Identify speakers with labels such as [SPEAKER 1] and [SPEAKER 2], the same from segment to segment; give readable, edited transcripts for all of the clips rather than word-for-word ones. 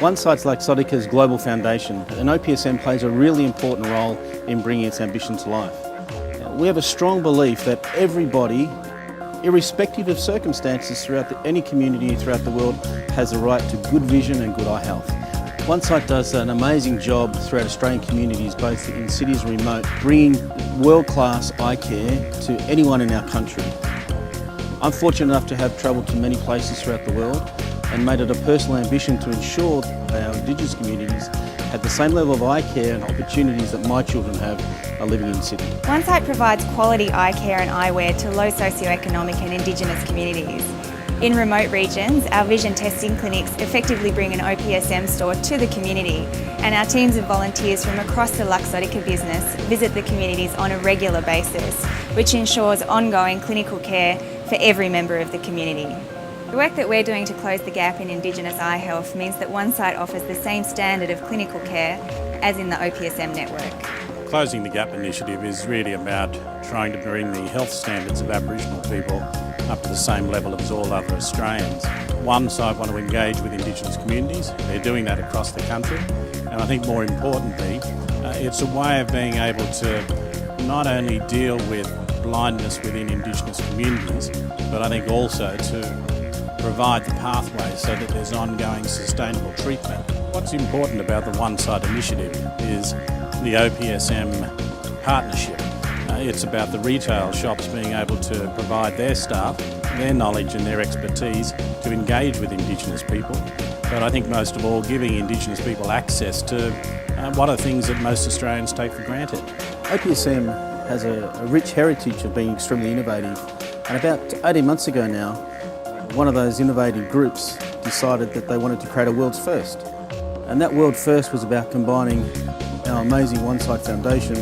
[SPEAKER 1] Onesight Laxotica's global foundation, and OPSM plays a really important role in bringing its ambition to life. We have a strong belief that everybody, irrespective of circumstances throughout any community throughout the world, has a right to good vision and good eye health. Onesight does an amazing job throughout Australian communities, both in cities and remote, bringing world-class eye care to anyone in our country. I'm fortunate enough to have travelled to many places throughout the world and made it a personal ambition to ensure our Indigenous communities have the same level of eye care and opportunities that my children have living in Sydney.
[SPEAKER 2] Onesight provides quality eye care and eyewear to low socioeconomic and Indigenous communities. In remote regions, our vision testing clinics effectively bring an OPSM store to the community, and our teams of volunteers from across the Laxotica business visit the communities on a regular basis, which ensures ongoing clinical care for every member of the community. The work that we're doing to close the gap in Indigenous eye health means that Onesight offers the same standard of clinical care as in the OPSM network.
[SPEAKER 3] Closing the Gap initiative is really about trying to bring the health standards of Aboriginal people up to the same level as all other Australians. Onesight want to engage with Indigenous communities. They're doing that across the country, and I think more importantly, it's a way of being able to not only deal with blindness within Indigenous communities, but I think also to provide the pathway so that there's ongoing sustainable treatment. What's important about the Onesight initiative is the OPSM partnership. It's about the retail shops being able to provide their staff, their knowledge and their expertise to engage with Indigenous people. But I think most of all, giving Indigenous people access to what are things that most Australians take for granted.
[SPEAKER 1] OPSM has a rich heritage of being extremely innovative, and about 18 months ago now, one of those innovative groups decided that they wanted to create a world's first. And that world first was about combining our amazing Onesight Foundation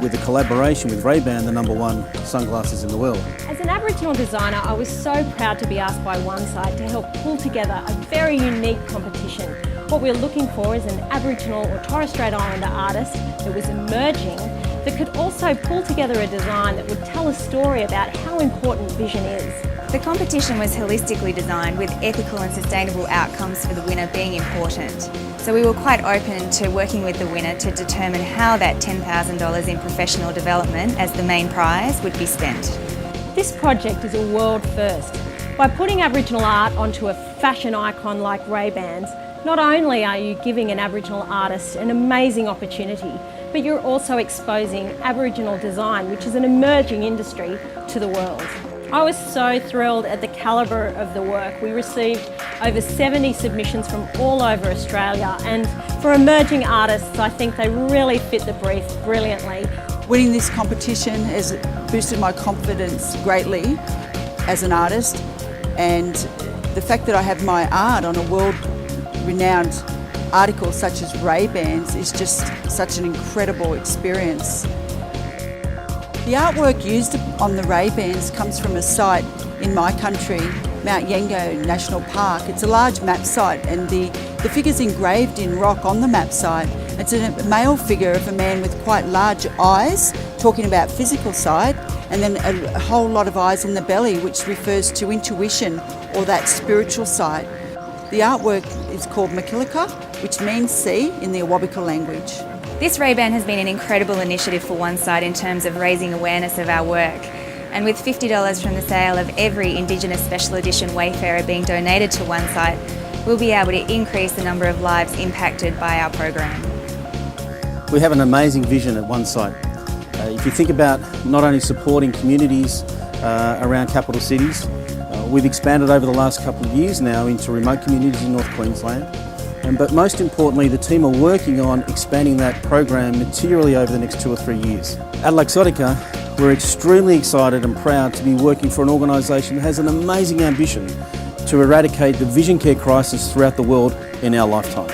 [SPEAKER 1] with a collaboration with Ray-Ban, the #1 sunglasses in the world.
[SPEAKER 4] As an Aboriginal designer, I was so proud to be asked by Onesight to help pull together a very unique competition. What we're looking for is an Aboriginal or Torres Strait Islander artist that was emerging, that could also pull together a design that would tell a story about how important vision is.
[SPEAKER 2] The competition was holistically designed with ethical and sustainable outcomes for the winner being important. So we were quite open to working with the winner to determine how that $10,000 in professional development as the main prize would be spent.
[SPEAKER 4] This project is a world first. By putting Aboriginal art onto a fashion icon like Ray-Bans, not only are you giving an Aboriginal artist an amazing opportunity, but you're also exposing Aboriginal design, which is an emerging industry, to the world. I was so thrilled at the calibre of the work. We received over 70 submissions from all over Australia, and for emerging artists, I think they really fit the brief brilliantly.
[SPEAKER 5] Winning this competition has boosted my confidence greatly as an artist, and the fact that I have my art on a world-renowned article such as Ray-Bans is just such an incredible experience. The artwork used on the Ray-Bans comes from a site in my country, Mount Yengo National Park. It's a large map site, and the figure's engraved in rock on the map site. It's a male figure of a man with quite large eyes, talking about physical side, and then a whole lot of eyes in the belly, which refers to intuition or that spiritual side. The artwork is called Nakiliko, which means sea in the Awabakal language.
[SPEAKER 2] This Ray-Ban has been an incredible initiative for Onesight in terms of raising awareness of our work. And with $50 from the sale of every Indigenous Special Edition Wayfarer being donated to Onesight, we'll be able to increase the number of lives impacted by our program.
[SPEAKER 1] We have an amazing vision at Onesight. If you think about not only supporting communities around capital cities, we've expanded over the last couple of years now into remote communities in North Queensland. But most importantly, the team are working on expanding that program materially over the next 2 or 3 years. At Laxotica, we're extremely excited and proud to be working for an organisation that has an amazing ambition to eradicate the vision care crisis throughout the world in our lifetime.